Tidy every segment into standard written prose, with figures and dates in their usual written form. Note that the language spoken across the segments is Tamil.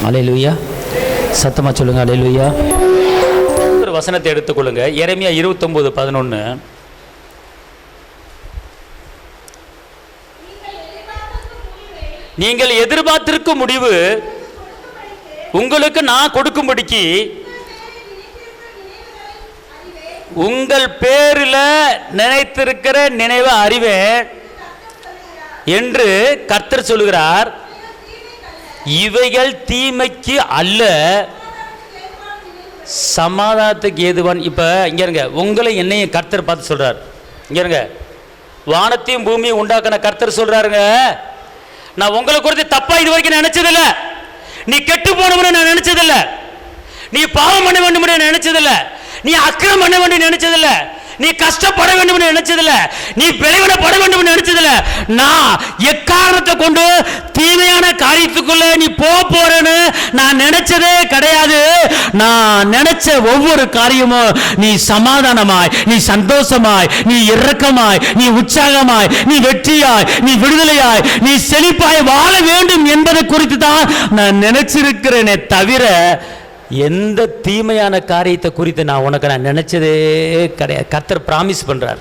அல்லேலூயா. சத்தமாக சொல்லுங்கள் அல்லேலூயா. ஒரு வசனத்தை எடுத்துக்கொள்ளுங்க. எரேமியா 29:11. நீங்கள் எதிர்பார்த்திருக்கும் முடிவு உங்களுக்கு நான் கொடுக்கும்படிக்கு உங்கள் பேரில் நினைத்திருக்கிற நினைவை அறிவேன் என்று கர்த்தர் சொல்கிறார். இவைகள் தீமைக்கு அல்ல, சமாதானத்துக்கு ஏதுவான். இப்போ இங்கே இருங்க, உங்களை என்னையும் கர்த்தர் பார்த்து சொல்கிறார். இங்கே இருங்க, வானத்தையும் பூமியும் உண்டாக்கின கர்த்தர் சொல்கிறாருங்க, நான் உங்களை குறித்து தப்பாக இது வரைக்கும் நினச்சதில்ல. நீ கெட்டு போனவனு நான் நினச்சதில்ல, நீ பாவம் பண்ண வேண்டும் நினச்சதில்ல, நீ அக்கிரம் பண்ண வேண்டும் நினச்சதில்ல, நீ கஷ்டப்பட வேண்டும் நினைச்சதில்ல, நீ விளைவிடப்பட வேண்டும் நினைச்சதில்ல. நான் எக்காரணத்தை கொண்டு தீமையான காரியத்துக்குள்ள நீ போறேன்னு நான் நினைச்சதே கிடையாது. நான் நினைச்ச ஒவ்வொரு காரியமும் நீ சமாதானமாய், நீ சந்தோஷமாய், நீ இரக்கமாய், நீ உற்சாகமாய், நீ வெற்றியாய், நீ விடுதலையாய், நீ செழிப்பாய் வாழ வேண்டும் என்பதை குறித்து தான் நான் நினைச்சிருக்கிறேனே தவிர எந்த தீமையான காரியத்தை குறித்து நான் நினைச்சதே கிடையாது. கர்த்தர் பிராமிஸ் பண்றார்.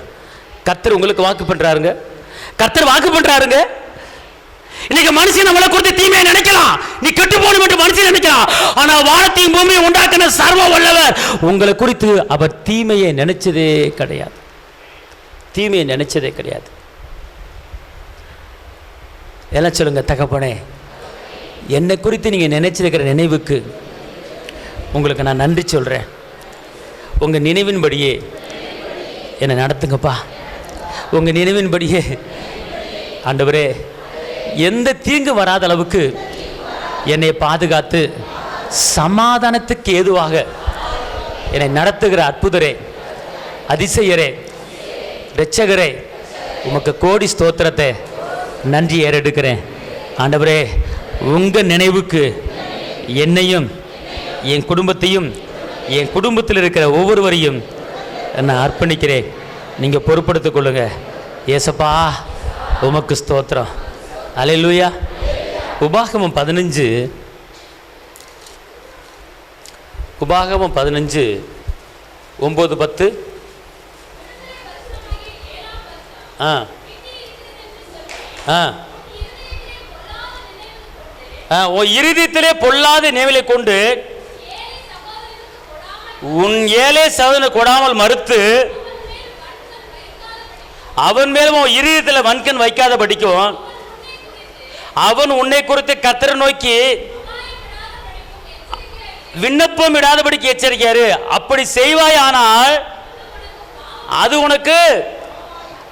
கர்த்தர் உங்களுக்கு வாக்கு பண்றாருங்க. கர்த்தர் வாக்கு பண்றாருங்க. இன்னைக்கு மனுஷன் நம்மளை குறித்து தீமையை நினைக்கலாம், நீ கெட்டு போகணும் என்று மனுஷன் நினைக்கலாம். ஆனா வானத்தையும் பூமியை உண்டாக்கின சர்வ வல்லவர் உங்களை குறித்து அவர் தீமையை நினைச்சதே கிடையாது. தீமையை நினைச்சதே கிடையாது. எல்லாம் சொல்லுங்க, தகப்பனே என்னை குறித்து நீங்க நினைச்சிருக்கிற நினைவுக்கு உங்களுக்கு நான் நன்றி சொல்கிறேன். உங்கள் நினைவின்படியே என்னை நடத்துங்கப்பா. உங்கள் நினைவின்படியே ஆண்டவரே எந்த தீங்கு வராத அளவுக்கு என்னை பாதுகாத்து சமாதானத்துக்கு ஏதுவாக என்னை நடத்துகிற அற்புதரே, அதிசயரே, இரட்சகரே, உமக்கு கோடி ஸ்தோத்திரத்தை நன்றி ஏறெடுக்கிறேன். ஆண்டவரே உங்கள் நினைவுக்கு என்னையும் என் குடும்பத்தையும் என் குடும்பத்தில் இருக்கிற ஒவ்வொருவரையும் நான் அர்ப்பணிக்கிறேன். நீங்கள் பொறுப்படுத்திக் கொள்ளுங்க. ஏசப்பா உமக்கு ஸ்தோத்திரம். அல்லேலூயா. உபாகமம் 15 9-10. உன் இருதயத்திலே பொல்லாத நினைவிலை கொண்டு உன் ஏழை சகோதரனை கொடாமல் மறுத்து அவன் மேலும் உன் இருதயத்தில் வன்கண் வைக்காத படிக்கும். அவன் உன்னை குறித்து கர்த்தரை நோக்கி விண்ணப்பம் இடாதபடிக்கு எச்சரிக்கையாரு. அப்படி செய்வாயானால் அது உனக்கு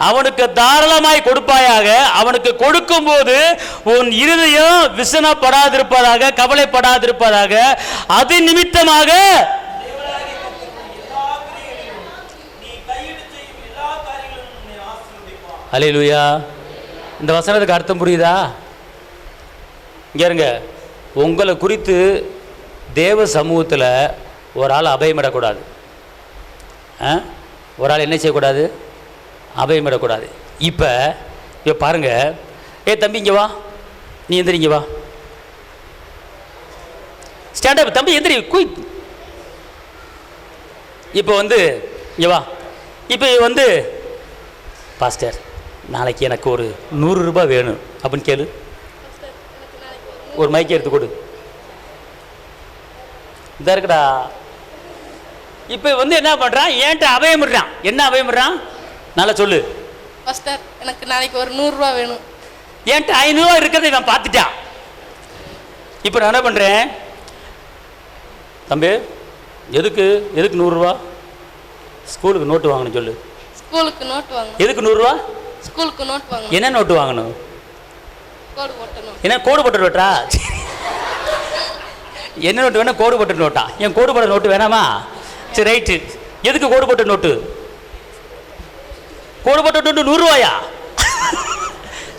அவனுக்கு தாராளமாய் கொடுப்பாயாக. அவனுக்கு கொடுக்கும் போது உன் இருதயம் விசனப்படாதிருப்பதாக, கவலைப்படாதிருப்பதாக. அது நிமித்தமாக அல்லேலூயா. இந்த வசனத்துக்கு அர்த்தம் புரியுதா? இங்க இருங்க, உங்களை குறித்து தேவ சமூகத்தில் ஒரு ஆள் அபயமிடக்கூடாது. ஒரு ஆள் என்ன செய்யக்கூடாது? அபயமிடக்கூடாது. இப்போ பாருங்க, தம்பி இங்கே வா, நீ எந்திரி, இங்கே வா, ஸ்டாண்டப் தம்பி, எந்திரி, குய். இப்போ இங்கே வா. இப்போ பாஸ்டர் நாளைக்கு எனக்கு ஒரு 100 ரூபாய் வேணும் அப்படின்னு கேளு. ஒரு மைக்கை எடுத்து கொடு. இதா இருக்குடா. இப்போ என்ன பண்ணுறான்? ஏன்ட்ட அபயமிடுறான். என்ன அபயமிடுறான்? நல்லா சொல்லு. பாஸ்டர் எனக்கு நாளைக்கு ஒரு 100 ரூபாய் வேணும். ஏன்ட்ட 500 ரூபா இருக்கிறத நான் பார்த்துட்டான். இப்போ நான் என்ன பண்ணுறேன்? தம்பி எதுக்கு 100 ரூபா? ஸ்கூலுக்கு நோட்டு வாங்கணும் சொல்லு. ஸ்கூலுக்கு நோட்டு வாங்கணும். எதுக்கு 100 ரூபா? ஸ்கூலுக்கு நோட்டு வாங்கணும். என்ன நோட்டு வாங்கணும்? கோடு போட்டணும். என்ன கோடு போட்ட நோட்டா? என்ன நோட்டு வேணா? கோடு போட்ட நோட்டா? என் கோடு போட்ட நோட்டு வேணாமா? சரி ரைட்டு. எதுக்கு கோடு போட்ட நோட்டு? கோடு போட்ட நோட்டு 100 ரூபாயா?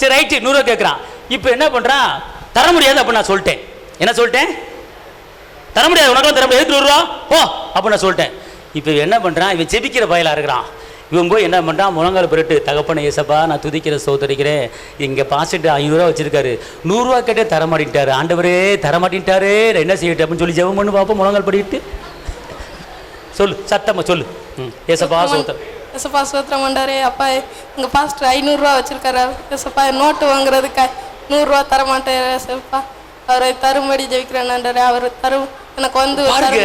சரி ரைட்டு, 100 ரூபா கேட்குறான். இப்போ என்ன பண்ணுறான்? தர முடியாது. அப்போ நான் சொல்லிட்டேன். என்ன சொல்லிட்டேன்? தர முடியாது, உனக்கு தர முடியாது, 100 ரூபா ஓ அப்போ நான் சொல்லிட்டேன். இப்போ என்ன பண்ணுறான்? இவன் செபிக்கிற பயலாக இருக்கிறான். இவன் போய் என்ன பண்ணுறான்? முழங்கால் பிறட்டு, தகப்பனை ஏசப்பா நான் துதிக்கிற சோதரிக்கிறேன், இங்கே பாசிட்டு 500 ரூபா வச்சிருக்காரு, 100 ரூபா கேட்டே தரமாட்டின்ட்டாரு, ஆண்டவரே தரமாட்டின்ட்டாரு, நான் என்ன செய்யட்டும் அப்படின்னு சொல்லி ஜெபம் பண்ணு பார்ப்போம். முழங்கால் படிட்டு சொல்லு, சத்தமா சொல்லு. ஏசப்பா சோதர், ஏசப்பா சோத்திரம் பண்ணாரே. அப்பா எங்கள் பாஸ்டர் 500 ரூபா வச்சிருக்காரு. ஏசப்பா நோட்டு வாங்குறதுக்கு 100 ரூபா தரமாட்டேன். ஏசப்பா அவரை தரும்படி ஜெபிக்கிறேன். அவர் தரும் எனக்கு வந்து பாருங்க,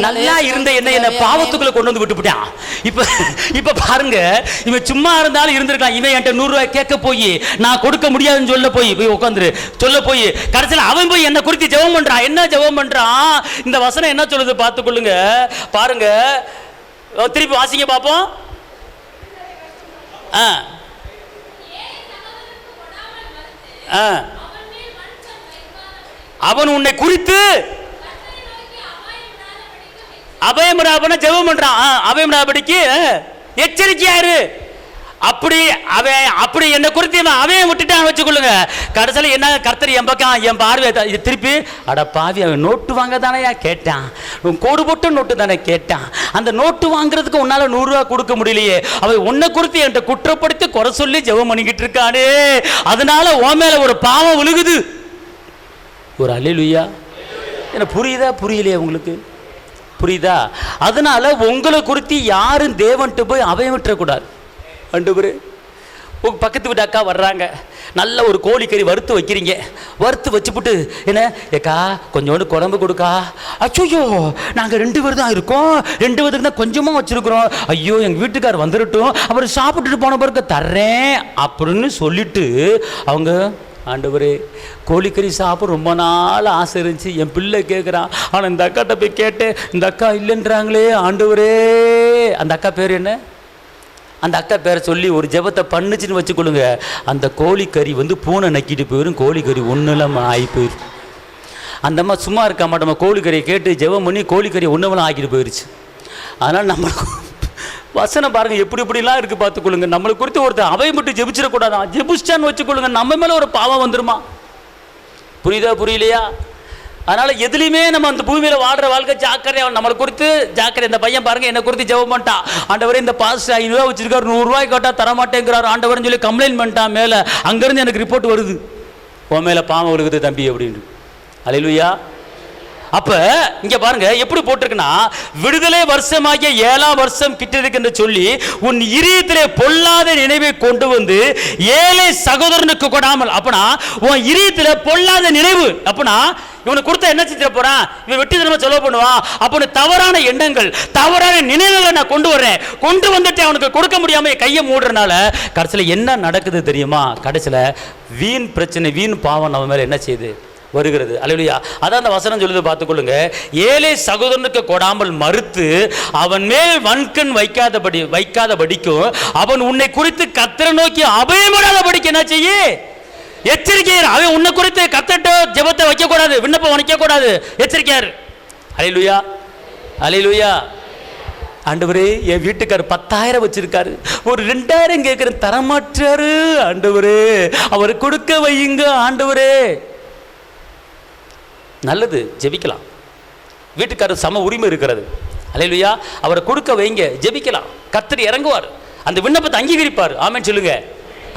நல்லா இருந்த என்ன பாவத்துக்குள்ள கொண்டு வந்து விட்டுவிட்டான். இப்ப பாருங்க, இவன் சும்மா இருந்தாலும் இருந்திருக்கலாம். இவன் என்கிட்ட 100 ரூபாய் கேட்க போய் நான் கொடுக்க முடியாதுன்னு சொல்ல போய் உட்காந்துரு சொல்ல போய் கடைசியில் அவன் போய் என்ன குறித்து ஜெபம் பண்றான். என்ன ஜெபம் பண்றான்? இந்த வசனம் என்ன சொல்லுது பார்த்துக்கொள்ளுங்க. பாருங்க, திருப்பி வாசிங்க பார்ப்போம். அவன் உன்னை குறித்து அபயமிடாபன ஜெபம் பண்றான். அபயமிடாபடிக்கு எச்சரிக்கையாரு. அப்படி என்ன குறித்து அவன் விட்டுட்டான் வச்சுக்கொள்ளுங்க. கடைசியில் என்ன, கர்த்தர் என் பக்கம் என் பார்வை திருப்பி, அட பாவி, அவன் நோட்டு வாங்க தானே கேட்டான், கோடு போட்டு நோட்டு தானே கேட்டான், அந்த நோட்டு வாங்குறதுக்கு உன்னால 100 ரூபா கொடுக்க முடியலையே, அவன் உன்னை குறித்து என்கிட்ட குற்றப்படுத்தி குறை சொல்லி ஜெபம் பண்ணிக்கிட்டு இருக்கானே, அதனால உன் மேல ஒரு பாவம் விழுகுது. ஒரு அல்லேலூயா. என்ன புரியுதா? புரியலையே உங்களுக்கு? புரியுதா? அதனால உங்களை குறித்து யாரும் தேவன்ட்டு போய் அபயம் விட்டுறக்கூடாது. ஆண்டவரே, உங்க பக்கத்து வீட்டு அக்கா வர்றாங்க, நல்ல ஒரு கோழிக்கறி வறுத்து வைக்கிறீங்க, வறுத்து வச்சுப்புட்டு என்ன ஏக்கா கொஞ்சோண்டு குழம்பு கொடுக்கா. அச்சோ நாங்கள் 2 பேர் தான் இருக்கோம், 2 பேருக்கு தான் கொஞ்சமாக வச்சுருக்குறோம், ஐயோ எங்கள் வீட்டுக்கார் வந்துடட்டும், அவர் சாப்பிட்டுட்டு போன பிறகு தர்றேன் அப்படின்னு சொல்லிட்டு அவங்க, ஆண்டவரே கோழிக்கறி சாப்பிட ரொம்ப நாள் ஆசை இருந்துச்சு, என் பிள்ளை கேட்குறான், ஆனால் இந்த அக்காட்ட போய் கேட்டேன், இந்த அக்கா இல்லைன்றாங்களே ஆண்டவரே. அந்த அக்கா பேர் என்ன? அந்த அக்கா பேரை சொல்லி ஒரு ஜெபத்தை பண்ணுச்சுன்னு வச்சுக்கொள்ளுங்க, அந்த கோழிக்கறி பூனை நக்கிட்டு போயிடும், கோழிக்கறி ஒன்றும் இல்லாமல் ஆகி போயிடும். அந்த அம்மா சும்மா இருக்க மாட்டோமா, கோழிக்கறியை கேட்டு ஜெபம் பண்ணி கோழிக்கறி ஒன்றுமெல்லாம் ஆக்கிட்டு போயிடுச்சு. அதனால் நம்ம வசனம் பாருங்க எப்படி எப்படிலாம் இருக்கு பார்த்துக்கொள்ளுங்க. நம்மளை குறித்து ஒருத்தர் அவை மட்டும் ஜெபிச்சிடக்கூடாதான், ஜெபிச்சான்னு வச்சுக்கொள்ளுங்க, நம்ம மேலே ஒரு பாவம் வந்துருமா? புரியுதா புரியலையா? அதனால எதுலையுமே நம்ம அந்த பூமியில் வாழ்ற வாழ்க்கை ஜாக்கிரதை. நம்மளை குறித்து ஜாக்கிரதை. இந்த பையன் பாருங்க என்ன குறித்து ஜெபம் பண்ணிட்டான், ஆண்டவரே இந்த பாஸ்டர் 500 ரூபா வச்சிருக்காரு, 100 ரூபாய் கேட்டா தரமாட்டேங்கிறார் ஆண்டவர்னு சொல்லி கம்ப்ளைண்ட் பண்ணிட்டான். மேலே அங்கேருந்து எனக்கு ரிப்போர்ட் வருது, உன் மேலே பாவம் விழுகுது தம்பி அப்படின்னு. அல்லேலூயா. அப்ப இங்க பாருங்க எப்படி போட்டிருக்குன்னா, விடுதலை வருஷமாகிய 7ஆம் வருஷம் கிட்ட இருக்குன்னு சொல்லி உன் இதயத்திலே பொல்லாத நினைவை கொண்டு வந்து ஏழை சகோதரனுக்கு கொடாமல். அப்பனா உன் இதயத்திலே பொல்லாத நினைவு, அப்பனா இவனுக்கு கொடுத்தா என்ன செஞ்சிட போறான், இவன் வெட்டி தினமா செலவு பண்ணுவான், அப்போ தவறான எண்ணங்கள் தவறான நினைவுகளை நான் கொண்டு வர்றேன், கொண்டு வந்துட்டு அவனுக்கு கொடுக்க முடியாம கையை மூடுறதுனால கடைசியில் என்ன நடக்குது தெரியுமா? கடைசியில் வீண் பிரச்சனை, வீண் பாவம் நம்ம மேல என்ன செய்யுது வருகிறது. அல்லேலூயா. அதான் அந்த வசனம் சொல்லுது பார்த்துக்கொள்ளுங்க. ஏழை சகோதரனுக்கு கொடாமல் மறுத்து அவன் மேல் வன்கண் வைக்காதபடிக்கும் அவன் உன்னை குறித்து கர்த்தரை நோக்கி அபயமிடாதபடிக்கு என்ன செய்ய எச்சரிக்கையார். அவன் உன்னை குறித்து கர்த்தர்ட்ட ஜெபத்தை வைக்க கூடாது, விண்ணப்பம் வைக்க கூடாது, எச்சரிக்கையார். அல்லேலூயா அல்லேலூயா. ஆண்டவரே என் வீட்டுக்கார் 10,000 வச்சிருக்காரு, ஒரு 2,000 கேட்கிறேன் தரமாட்டாரு ஆண்டவரே, அவர் கொடுக்க வையுங்க ஆண்டவரே. நல்லது, ஜெபிக்கலாம், வீட்டுக்காரர் சம உரிமை இருக்கிறது. அல்லேலூயா. அவரை கொடுக்க வைங்க, ஜெபிக்கலாம், கர்த்தர் இறங்குவார், அந்த விண்ணப்பத்தை அங்கீகரிப்பார். ஆமென் சொல்லுங்க.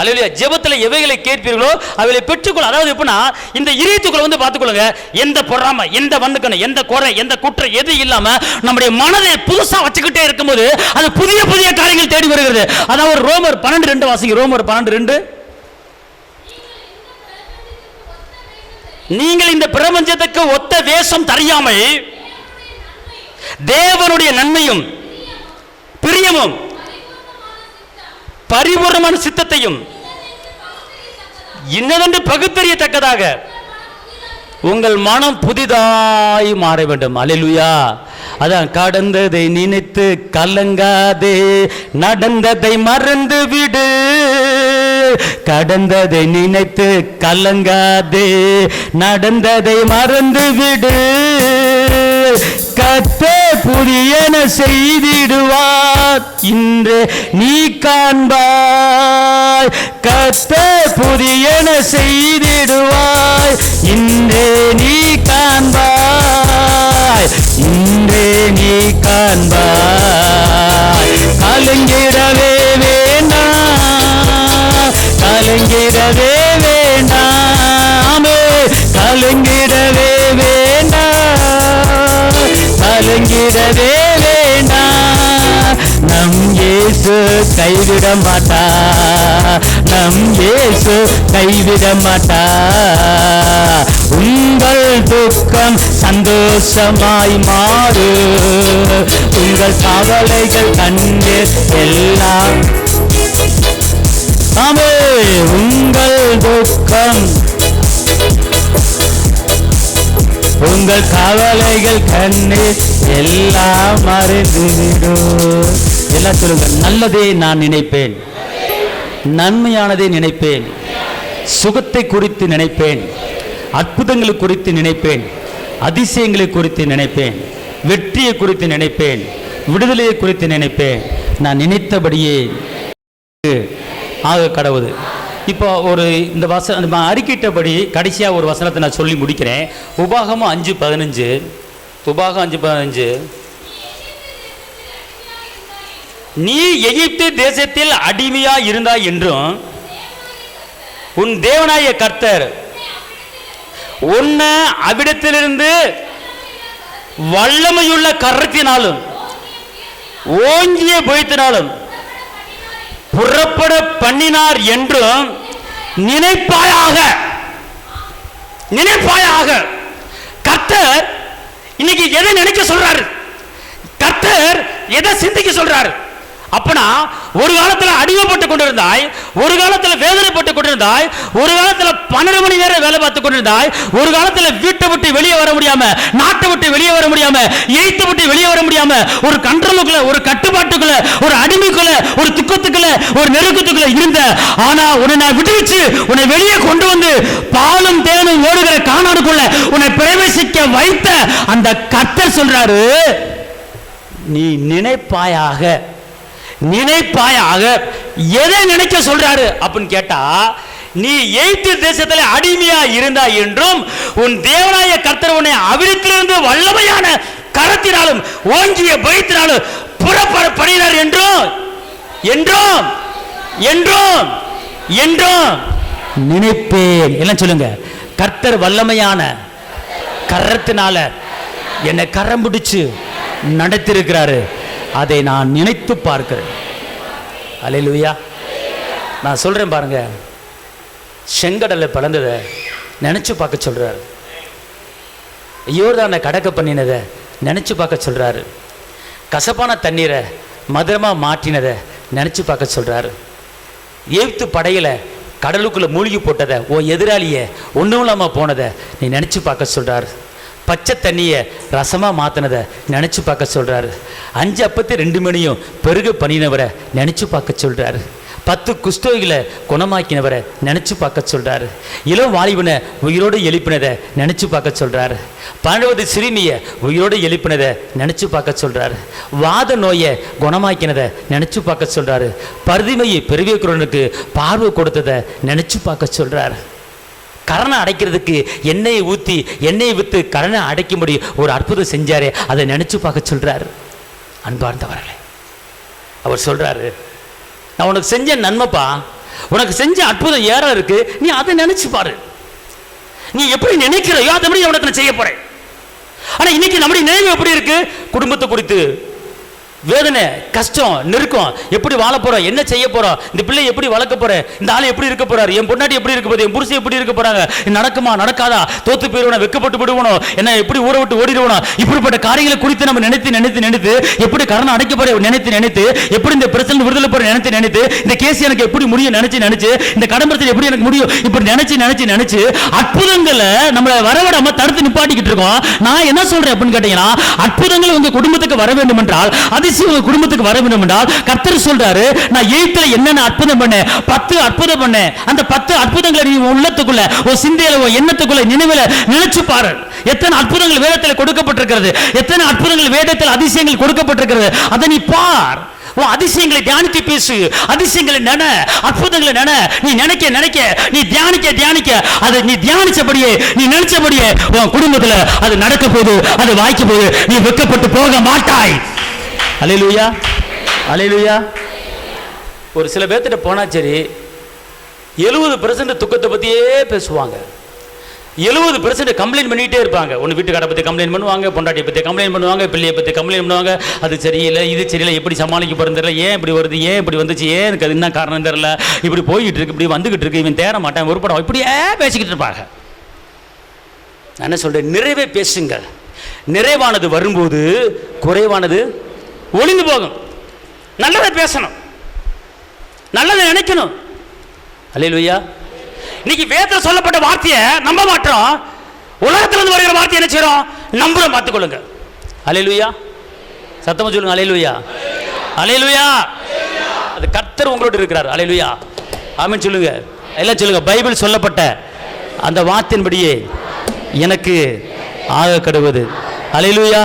அல்லேலூயா. ஜெபத்தில் எவைகளை கேட்பீர்களோ அவைகளை பெற்றுக்கொள்ள. அதாவது எப்படின்னா, இந்த இதயத்துக்குள்ள பார்த்துக்கொள்ளுங்க, எந்த பொறாமை, எந்த வன்கணம், எந்த குறை, எந்த குற்றம் எது இல்லாம நம்முடைய மனதை புதுசா வச்சுக்கிட்டே இருக்கும்போது அது புதிய புதிய காரியங்கள் தேடி வருகிறது. அதாவது ரோமர் 12:2 வாசிங்க. ரோமர் 12:2. நீங்கள் இந்த பிரபஞ்சத்துக்கு ஒத்த வேஷம் தெரியாமல் தேவனுடைய நன்மையும் பிரியமும் பரிபூர்ணமான சித்தத்தையும் இன்னதென்று பகுத்தறியத்தக்கதாக உங்கள் மனம் புதிதாய் மாற வேண்டும். அல்லேலூயா. அதான் கடந்ததை நினைத்து கலங்காதே, நடந்ததை மறந்து விடு, கடந்ததை நினைத்து கலங்காதே, நடந்ததை மறந்து விடு, கர்த்தர் புதியன செய்திடுவார் இன்று நீ காண்பாய். கர்த்தர் புதியன செய்திடுவாய் இன்று நீ காண்பாய். இன்று நீ காண்பாய். கலங்கிடவே வேண்டாம், கலங்கிடவே வேண்டாமே, கலங்கிடவே வேண்டாம், கலங்கிடவே வேண்டாம். நம் இயேசு கைவிட மாட்டா, நம் இயேசு கைவிட மாட்டா. உங்கள் துக்கம் சந்தோஷமாய் மாறு, உங்கள் கவலைகள் கண்டு எல்லாம் ஆமே. உங்கள் துக்கம் உங்கள் கவலைகள் கண்ணு எல்லாம் மறைந்துவிடும். எல்லாம் சொல்லுங்க, நல்லதே நான் நினைப்பேன், நன்மையானதை நினைப்பேன், சுகத்தை குறித்து நினைப்பேன், அற்புதங்களை குறித்து நினைப்பேன், அதிசயங்களை குறித்து நினைப்பேன், வெற்றியை குறித்து நினைப்பேன், விடுதலையை குறித்து நினைப்பேன். நான் நினைத்தபடியே ஆக கடவுது. இப்போ ஒரு இந்த நம்ம அறிக்கிட்டபடி கடைசியாக ஒரு வசனத்தை நான் சொல்லி முடிக்கிறேன். உபாகமம் 5:15. உபாகம் 5:15. நீ எகிப்து தேசத்தில் அடிமையா இருந்தாய் என்றும் உன் தேவனாய கர்த்தர் உன்னை அவ்விடத்திலிருந்து வல்லமையுள்ள கரத்தினாலும் ஓங்கிய புயத்தினாலும் புறப்பட பண்ணினார் என்றும் நினைப்பாயாக. நினைப்பாயாக. கர்த்தர் இன்னைக்கு எதை நினைக்க சொல்றாரு? கர்த்தர் எதை சிந்திக்க சொல்றாரு? அப்பனா ஒரு காலத்துல அடிமைப்பட்டு கொண்டிருந்தாய், ஒரு காலத்துல வேதனைப்பட்டு கொண்டிருந்தாய், ஒரு காலத்துல 12 மணி நேரம் வேலை பார்த்து கொண்டிருந்தாய், ஒரு காலத்துல வீட்டை விட்டு வெளியே வர முடியாம, நாட்டை விட்டு வெளியே வர முடியாம, எய்த்தை விட்டு வெளியே வர முடியாம, ஒரு கண்ட்ரோலுக்குள்ள, ஒரு கட்டுப்பாட்டுக்குள்ள, ஒரு அடிமைக்குள்ள, ஒரு துக்கத்துக்குள்ள, ஒரு நெருக்கத்துக்குள்ள இருந்த. ஆனா உன்னை நான் விடுவிச்சு உன்னை வெளியே கொண்டு வந்து பாலும் தேனும் ஓடுகிற கானானுக்குள்ள உன்னை பிரவேசிக்க வைத்த அந்த கர்த்தர் சொல்றாரு, நீ நினைப்பாயாக. நினைப்பாயாக. எதை நினைக்க சொல்றாரு அப்படின்னு கேட்டா, நீ எகிப்து தேசத்தில் அடிமையா இருந்தாய் என்றும் உன் தேவனாய கர்த்தர் உன்னை அவ்விடத்திலிருந்து வல்லமையான கரத்தினாலும் ஓங்கிய பயத்தினாலும் புறப்பட பண்ணினார் என்றும் என்றும் என்றும் என்றும் நினைப்பேன். எல்லாம் சொல்லுங்க, கர்த்தர் வல்லமையான கரத்தினால என்னை கரம் பிடிச்சு நடத்திருக்கிறாரு, அதை நான் நினைத்து பார்க்கிறேன். அல்லேலூயா. நான் சொல்றேன் பாருங்க, செங்கடலை பிளந்ததை நினைச்சு பார்க்க சொல்றாரு. யோர்தானை கடக்க பண்ணினதை நினைச்சு பார்க்க சொல்றாரு. கசப்பான தண்ணீரை மதுரமா மாற்றினதை நினைச்சு பார்க்க சொல்றாரு. எகிப்து படையில கடலுக்குள்ள மூழ்கி போட்டதை, ஓ எதிராளிய ஒன்றும் இல்லாம போனதை நீ நினைச்சு பார்க்க சொல்றாரு. பச்சை தண்ணியை ரசமாக மாற்றினதை நினச்சி பார்க்க சொல்கிறாரு. 5 அப்பத்தை 2 மணியும் பெருக பண்ணினவரை நினச்சி பார்க்க சொல்கிறாரு. 10 குஷ்டோகிகளை குணமாக்கினவரை நினச்சி பார்க்க சொல்கிறாரு. இளம் வாலிபனை உயிரோடு எழுப்பினதை நினச்சி பார்க்க சொல்கிறாரு. 12 சிறுமியை உயிரோடு எழுப்பினதை நினச்சி பார்க்க சொல்கிறாரு. வாத நோயை குணமாக்கினதை நினச்சி பார்க்க சொல்கிறாரு. பருதிமையை பெருவியக்குறனுக்கு பார்வை கொடுத்ததை நினச்சி பார்க்க சொல்கிறாரு. கரணை அடைக்கிறதுக்கு எண்ணெயை ஊற்றி எண்ணெயை விற்று கரணை அடைக்கும்படி ஒரு அற்புதம் செஞ்சாரே, அதை நினச்சி பார்க்க சொல்கிறாரு. அன்பார்ந்தவர்களே, அவர் சொல்கிறாரு, நான் உனக்கு செஞ்ச நன்மைப்பா, உனக்கு செஞ்ச அற்புதம் ஏற இருக்கு, நீ அதை நினைச்சு பாரு. நீ எப்படி நினைக்கிறையோ அதை மாதிரி உனக்கு நான் செய்ய போறேன். ஆனா இன்னைக்கு நம்முடைய நினைவு எப்படி இருக்கு? குடும்பத்தை குறித்து வேதனை, கஷ்டம், நெருக்கம், எப்படி வாழ போறோம், என்ன செய்ய போறோம், இந்த பிள்ளை எப்படி வளர்க்க போறேன், இந்த ஆள் எப்படி இருக்க போறாரு, என் பொண்டாட்டி எப்படி இருக்க போகுது, என் புருஷன் எப்படி இருக்க போறாங்க, நடக்குமா நடக்காதா, தோத்து போயிடுவோம், வெக்கப்பட்டு விடுவோம், என்ன எப்படி ஊற விட்டு ஓடிடுவோம், இப்படிப்பட்ட காரியங்களை குறித்து நம்ம நினைத்து நினைத்து நினைத்து எப்படி கரணை அடைக்க போற நினைத்து நினைத்து, எப்படி இந்த பிரச்சனை விடுதலை போற நினைத்து நினைத்து, இந்த கேஸ் எனக்கு எப்படி முடியும் நினைச்சு நினைச்சு, இந்த கடன் பிரச்சனை எப்படி எனக்கு முடியும் இப்படி நினைச்சு நினைச்சு நினைச்சு அற்புதங்களை நம்மளை வரவிடாம தடுத்து நிப்பாட்டிக்கிட்டு இருக்கோம். நான் என்ன சொல்றேன் அப்படின்னு கேட்டீங்கன்னா, அற்புதங்கள் உங்க குடும்பத்துக்கு வர வேண்டும் என்றால், அதிசயம் உங்க குடும்பத்துக்கு வர வேண்டும் என்றால், கர்த்தர் சொல்றாரு, நான் எகிப்துல என்னென்ன அற்புதம் பண்ணேன், 10 அற்புதம் பண்ணேன். அந்த 10 அற்புதங்களை நீ உள்ளத்துக்குள்ள, ஒரு சிந்தையில, ஒரு எண்ணத்துக்குள்ள, நினைவுல நினைச்சு பாரு. எத்தனை அற்புதங்கள் வேதத்தில் கொடுக்கப்பட்டிருக்கிறது, எத்தனை அற்புதங்கள் வேதத்தில் அதிசயங்கள் கொடுக்கப்பட்டிருக்கிறது. அதை நீ பார். உன் அதிசயங்களை தியானித்து பேசு, அதிசயங்களை நென, அற்புதங்களை நென. நீ நினைக்க நினைக்க, நீ தியானிக்க தியானிக்க, அதை நீ தியானிச்சபடியே, நீ நினைச்சபடியே உன் குடும்பத்தில் அது நடக்க போகுது, அது வாய்க்க போகுது. நீ வெட்கப்பட்டு போக மாட்டாய். அல்லேலூயா, அல்லேலூயா. ஒரு சில பேர்த்திட்ட போனா சரி, 70% துக்கத்தை பத்தியே பேசுவாங்க, 70% கம்ப்ளைண்ட் பண்ணிகிட்டே இருப்பாங்க. ஒன்று வீட்டுக்காரை பற்றி கம்ப்ளைண்ட் பண்ணுவாங்க, பொண்டாட்டியை பற்றி கம்ப்ளைண்ட் பண்ணுவாங்க, பிள்ளையை பற்றி கம்ப்ளைண்ட் பண்ணுவாங்க. அது சரியில்லை, இது சரியில்லை, எப்படி சமாளிக்க போகிறது தெரியல, ஏன் இப்படி வருது, ஏன் இப்படி வந்துச்சு, ஏன் எனக்கு அது என்ன காரணம் தெரியல, இப்படி போய்கிட்டு இருக்கு, இப்படி வந்துக்கிட்டு இருக்கு, இவன் தேர மாட்டான், ஒரு படம் இப்படியே பேசிக்கிட்டு இருப்பாங்க. நான் என்ன சொல்கிறேன், நிறைவே பேசுங்க. நிறைவானது வரும்போது குறைவானது ஒளிந்து போகும். நல்லதை பேசணும், நல்லதை நினைக்கணும். அல்லேலூயா. இன்னைக்கு வேதத்தில் சொல்லப்பட்ட வார்த்தையை நம்ப மாட்டோம். உலகத்திலிருந்து வருகிற வார்த்தை என்ன செய்யறோம், நம்புறோம். பார்த்துக்கொள்ளுங்க. அல்லேலூயா. சத்தமா சொல்லுங்க. அல்லேலூயா, அல்லேலூயா. அது கர்த்தர் உங்களோடு இருக்கிறார். அல்லேலூயா, ஆமென் சொல்லுங்க. எல்லாம் சொல்லுங்க. பைபிள் சொல்லப்பட்ட அந்த வார்த்தையின்படியே எனக்கு ஆக கடவுது. அல்லேலூயா.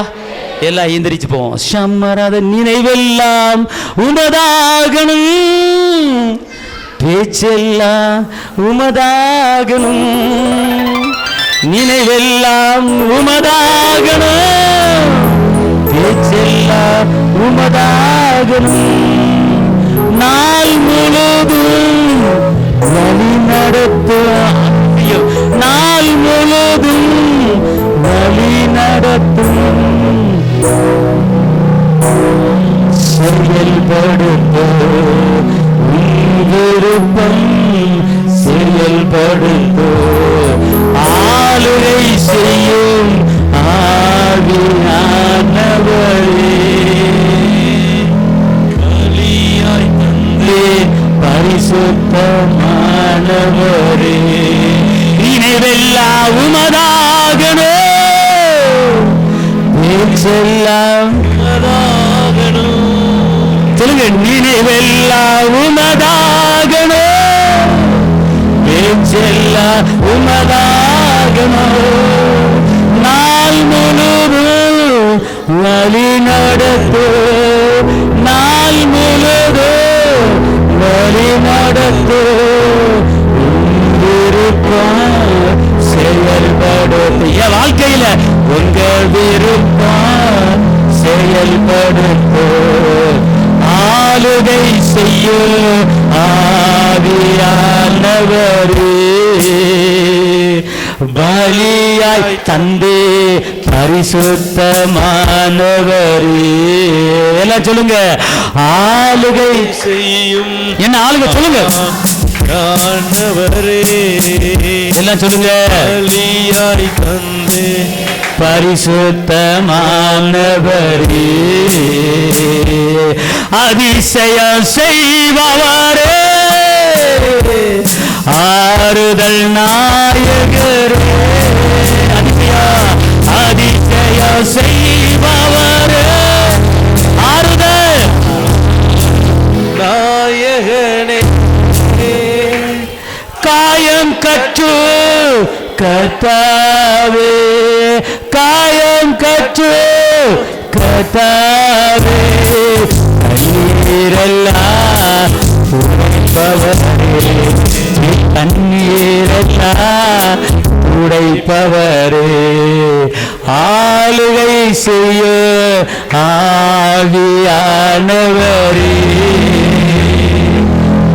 எல்லாம் எந்திரிச்சு போவோம். சம்மராத நினைவெல்லாம் உமதாகணும், பேச்செல்லாம் உமதாகணும், நினைவெல்லாம் உமதாகணும், பேச்செல்லாம் உமதாகணும். நாள் முழுதும் வழி நடத்தும், நாள் முழுதும் வழி நடத்தும், செயல்படுத்தும் விருப்பம், செயல்படுத்தோ ஆளுகை செய்யும் ஆவியானவரே, பலியாய் தந்தே பரிசுத்தமானவரே, நினைவெல்லாம் உமதாகணும், பேச்செல்லாம் உமதாகணும். சொல்லுங்க. நினைவெல்லாம் உமதாகணும், பேச்செல்லாம் உமதாகணும், நாள் முழுதும் வழி நடத்தும், நாள் முழுதும் வழி நடத்தும், விருப்பம் செயல்படுத்த. என் வாழ்க்கையில உங்க விருப்பம் செயல்படுத்தும், ஆளுகை செய்யும் ஆவியானவரே, பலியாய் தந்தே பரிசுத்தமானவரே. எல்லாம் சொல்லுங்க. ஆளுகை செய்யும். என்ன ஆளுகை சொல்லுங்க. எல்லாம் சொல்லுங்க. பலியாய் தந்தே பரிசுத்தமானவரே, அதிசயம் செய்பவரே, ஆறுதல் நாயகரே, அதிசயம் செய்பவரே, ஆறுதல் நாயகனே, காயம் கற்று கர்த்தாவே, காயம் கற்று கர்த்தாவே, கண்ணீரெல்லாம் உடைப்பவரே, கண்ணீரெல்லாம் உடைப்பவரே, ஆளுகை செய்ய ஆவியானவரே,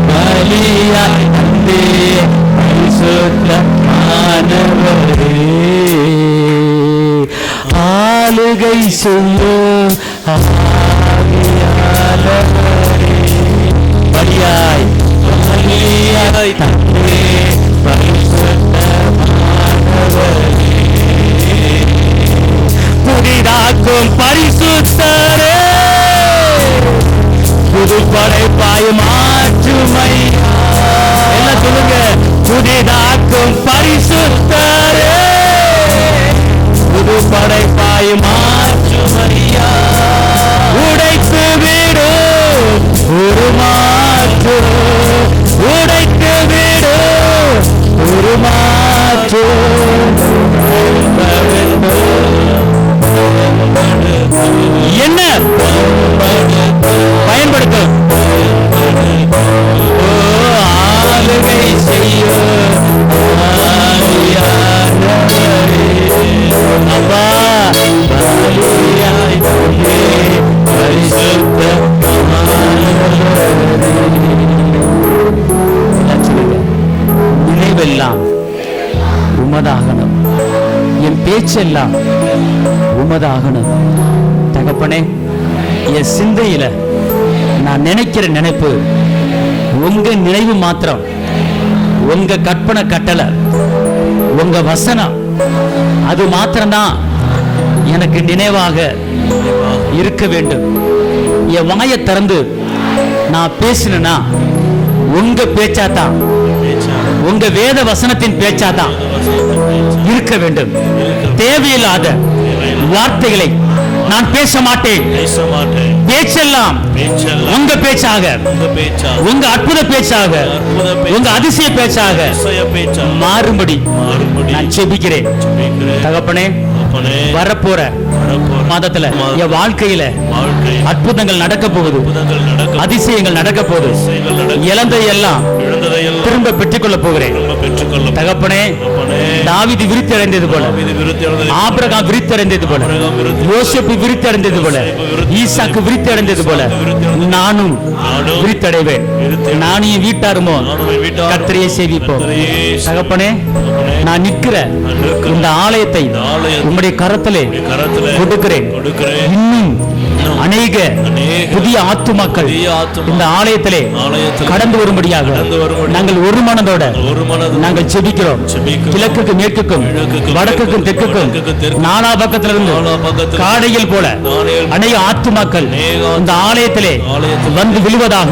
பலியாய் தந்தே பரிசுத்தமானவரே, ஆளுகை செய்ய ஆவியானவரே, பலியாய் பலியாய் தந்தே பரிசுத்தமானவரே, புதிதாக்கும் பரிசுத்தரே, புது படைப்பாய் மாற்றுமையா. என்ன சொல்லுங்க. புதிதாக்கும் பரிசுத்தரே, புது படைப்பாய் மாற்றுமையா, உடைத்து விடு ஒரு மாற்று, உடைத்து விடு ஒரு மாற்று, என்ன பயன்படுத்தும். ஆளுகை செய்யும் அப்பா பலியாய் பரிசுத்த நினைவெல்லாம் உமதாகணும், என் பேச்செல்லாம் உமதாகணும். தகப்பனே, என் சிந்தையில நான் நினைக்கிற நினைப்பு உங்க நினைவு மாத்திரம், உங்க கற்பனை கட்டளை, உங்க வசனம் அது மாத்திரம்தான் எனக்கு நினைவாக இருக்க வேண்டும். என் வாயை திறந்து நான் பேசினா உங்க பேச்சாதான், உங்க வேத வசனத்தின் பேச்சாதான் இருக்க வேண்டும். தேவையில்லாத வார்த்தைகளை நான் பேச மாட்டேன். பேச்செல்லாம் உங்க பேச்சாக, உங்க அற்புத பேச்சாக, உங்க அதிசய பேச்சாக மாறும்படி நான் செபிக்கிறேன். தகப்பனே, வரப்போற மாதத்துல என் வாழ்க்கையில அற்புதங்கள் நடக்க போகுது, அதிசயங்கள் நடக்க போகுது. இழந்ததையெல்லாம் திரும்ப பெற்றுக்கொள்ள போகிறேன். தகப்பனே, தாவீது விருத்தி அடைந்தது போல, ஆபிரகாம் விருத்தி அடைந்தது போல, யோசேப்பு விருத்தி அடைந்தது போல, ஈசாக்கு விருத்தி அடைந்தது போல நானும் விருத்தி அடைவேன். நானும் என் வீட்டாருமோ கர்த்தரையே சேவிப்போம். தகப்பனே, நான் நிற்கிற இந்த ஆலயத்தை உம்முடைய கரத்திலே கொடுக்கிறேன். இன்னும் அநேக புதிய ஆத்துமாக்கள் இந்த ஆலயத்திலே கடந்து வரும்படியாக நாங்கள் ஒரு மனதோட நாங்கள் செபிக்கிறோம். கிழக்குக்கும் மேற்குக்கும் வடக்குக்கும் தெற்குக்கும் நாலா பக்கத்திலிருந்து காடையில் போல அநேக ஆத்துமாக்கள் இந்த ஆலயத்திலே வந்து விழுவதாக,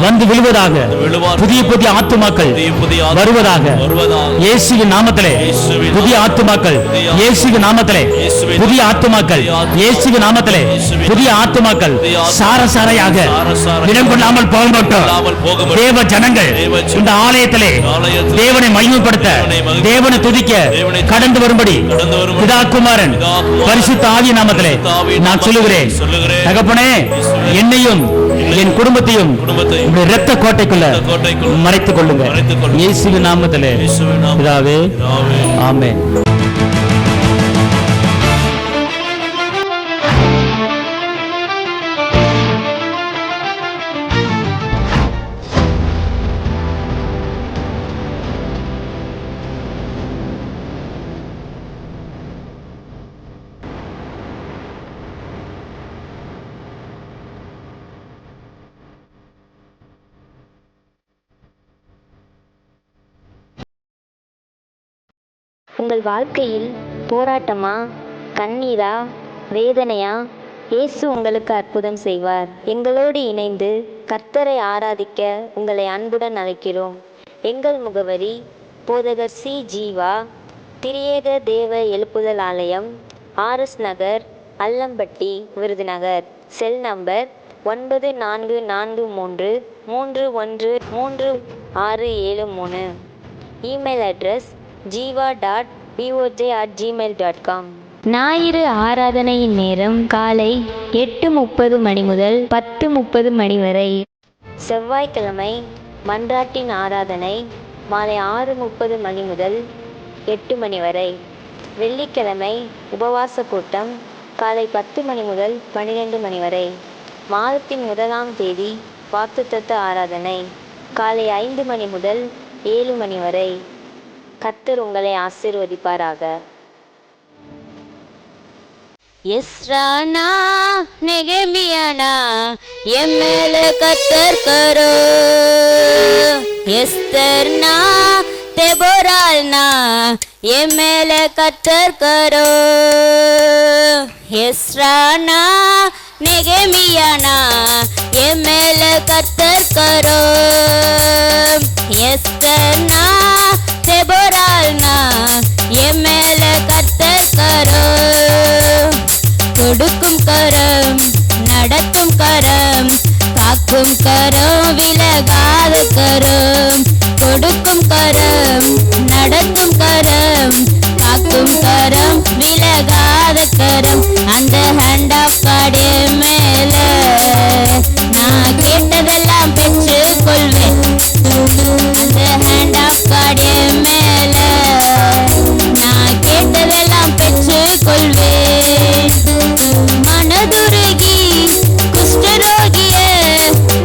வந்து விழுவதாக, புதிய புதிய ஆத்துமாக்கள் வருவதாக. இயேசுவின் நாமத்திலே புதிய ஆத்துமாக்கள், இயேசுவின் நாமத்திலே புதிய ஆத்துமாக்கள், இயேசுவின் நாமத்திலே புதிய ஆத்துமாக்கள் சாரசாரையாக இடம் கொள்ளாமல் போக மாட்டோம். தேவ ஜனங்கள் இந்த ஆலயத்திலே தேவனை மகிமைப்படுத்த, தேவனை துதிக்க கடந்து வரும்படி பிதா குமாரன் பரிசுத்த ஆவியின் நாமத்திலே நான் சொல்லுகிறேன். தகப்பனே, என்னையும் என் குடும்பத்தையும் இரத்த கோட்டைக்குள்ள மறைத்துக் கொள்ளுங்க. இயேசுவின் நாமத்திலே பிதாவே, ஆமென். உங்கள் வாழ்க்கையில் போராட்டமா, கண்ணீரா, வேதனையா? இயேசு உங்களுக்கு அற்புதம் செய்வார். எங்களோடு இணைந்து கர்த்தரை ஆராதிக்க உங்களை அன்புடன் அழைக்கிறோம். எங்கள் முகவரி: போதகர் சி. ஜீவா, திரியேக தேவ எழுப்புதல் ஆலயம், RS Nagar, Allampatti, Virudhunagar. Cell number 9443313673. Email address jiva.boj@gmail.com. ஞாயிறு ஆராதனையின் நேரம் காலை 8:30 மணி முதல் 10:30 மணி வரை. செவ்வாய்க்கிழமை மன்றாட்டின் ஆராதனை மாலை 6:30 மணி முதல் 8 மணி வரை. வெள்ளிக்கிழமை உபவாச கூட்டம் காலை 10 மணி முதல் 12 மணி வரை. மாதத்தின் 1ஆம் தேதி வாக்குத்தத்த ஆராதனை காலை 5 மணி முதல் 7 மணி வரை. கர்த்தர் உங்களை ஆசீர்வதிப்பாராக. எஸ்ரானா நெகமியானா எம்மேல கர்த்தர் கரோ, எஸ்தர்னா தெபோரால்னா எம்மேல கர்த்தர் கரோ, எஸ்ரானா நெகமியானா எம்மேல கர்த்தர் கரோ, எஸ்தர்னா தெபோரால்னா எம்மேல கர்த்தர் கரோ. கொடுக்கும் கரம், நடத்தும் கரம், காக்கும் கரம், விலகாத கரம். கொடுக்கும் கரம், நடத்தும் கரம், காக்கும் கரம், விலகாத கரம், அந்த ஹேண்ட் ஆஃப் காடு மேல நான் கேட்டதெல்லாம் பெற்று கொள்வேன். அந்த ஹேண்ட் ஆஃப் காடு மேல நான் கேட்டதெல்லாம் பெற்று கொள்வேன். மனதுருகி குஷ்டரோகிய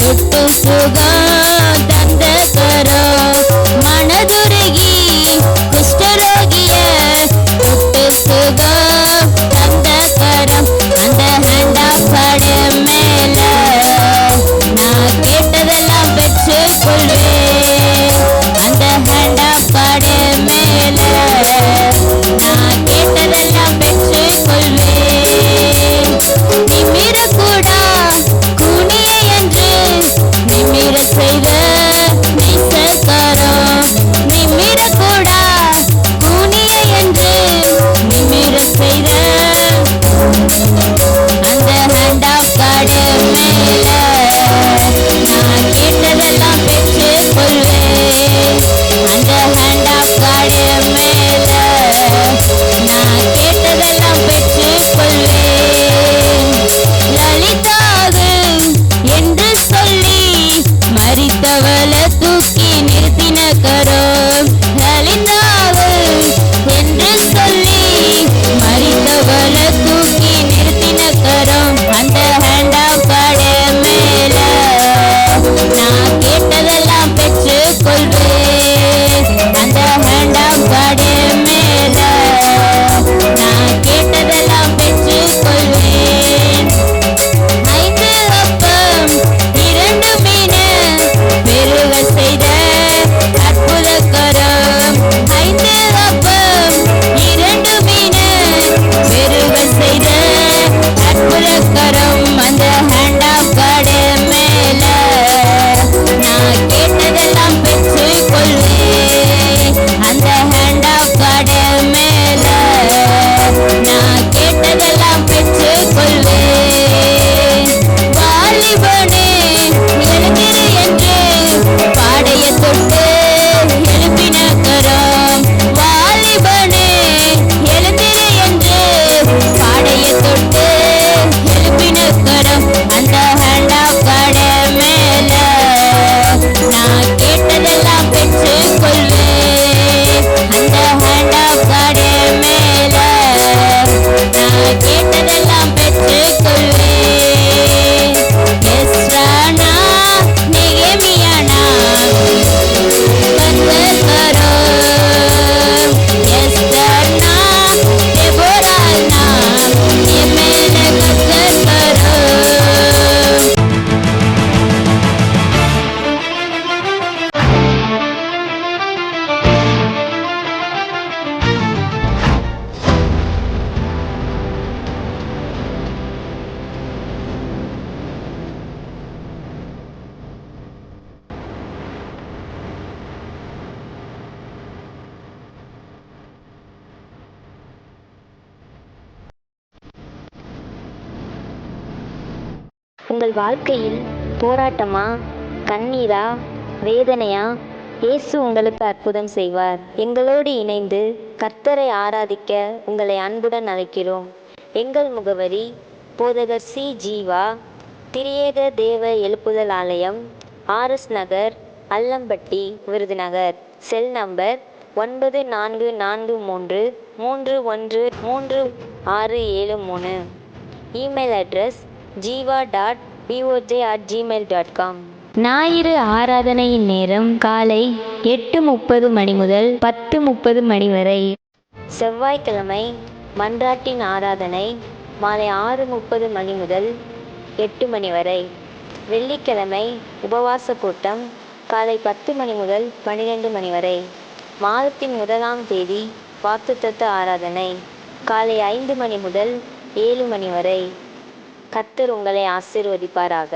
தொட்டு சுகம் தந்த கரம், மனதுருகி குஷ்டரோகிய தொட்டு சுகம் தந்த கரம், அந்த ஹேண்ட் ஆஃப் காடு மேல நான் கேட்டதெல்லாம் பெற்று கொள்வேன். அந்த ஹேண்ட் ஆஃப் காடு மேல நான் கேட்டதெல்லாம் பெற்று கொள்வேன். நிமிரக்கூடா குனிய என்று நிமிர செய்த நேசக்கரம், நிமிரக்கூடா குனிய என்று நிமிர செய்த அந்த ஹேண்ட் ஆஃப் காடு மேல நான் கேட்டதெல்லாம் பெற்று கொள்வேன். அந்த ஹேண்ட் ஆஃப் காடு மேல நான் கேட்டதெல்லாம் பெற்று கொள்வேன். லலிதாவு என்று சொல்லி மரித்தவள தூக்கி நிறுத்தின கரம், லலிதாவு என்று சொல்லி மரித்தவள தூக்கி நிறுத்தின கரம், அந்த ஹேண்ட் ஆஃப் காடு மேல நான் கேட்டதெல்லாம் பெற்று கொள்வேன். அந்த ஹேண்ட் ஆஃப் காடு மேல நான் கேட்டதெல்லாம் பெற்று கொள்வேன். 5 அப்பம் 2 மீன் பெருக செய்த அற்புத கரம், 5 அப்பம் 2 மீன் பெருக செய்த அற்புத கரம், அந்த ஹேண்ட் ஆஃப் காடு மேல நான் கேட்டதெல்லாம் பெற்று கொள்வேன். அந்த ஹேண்ட் ஆஃப் காடு மேல நான் கேட்டதெல்லாம் பெற்று கொள்வேன். வாலிபனே எழுந்திரு என்று பாடைய தொட்டு எழுப்பின கரம், வாலிபனே எழுந்திரு என்று பாடைய தொட்டு எழுப்பின கரம், அந்த ஹேண்ட் ஆஃப் காடு மேல நான் கேட்டதெல்லாம் பெற்று கொள்வேன். அந்த ஹேண்ட் ஆஃப் காடு மேல நான் கேட்டதெல்லாம் பெற்று கொள்வேன். எஸ்ரானா நெகேமியானா கர்த்தர் கரம், எஸ்தர்னா தெபோரானா என் மேல கர்த்தர் கரம். உங்கள் வாழ்க்கையில் போராட்டமா, கண்ணீரா, வேதனையா? இயேசு உங்களுக்கு அற்புதம் செய்வார். எங்களோடு இணைந்து கர்த்தரை ஆராதிக்க உங்களை அன்புடன் அழைக்கிறோம். எங்கள் முகவரி: போதகர் சி. ஜீவா, திரியேக தேவ எழுப்புதல் ஆலயம், RS Nagar, Allampatti, Virudhunagar. Cell number 9433313673. Email address jiva.boj@gmail.com. ஞாயிறு ஆராதனையின் நேரம் காலை 8:30 மணி முதல் 10:30 மணி வரை. செவ்வாய்க்கிழமை மன்றாட்டின் ஆராதனை மாலை 6:30 மணி முதல் 8 மணி வரை. வெள்ளிக்கிழமை உபவாச கூட்டம் காலை 10 மணி முதல் 12 மணி வரை. மாதத்தின் 1ஆம் தேதி வாக்குத்தத்த ஆராதனை காலை 5 மணி முதல் 7 மணி வரை. கர்த்தர் உங்களை ஆசீர்வதிப்பாராக.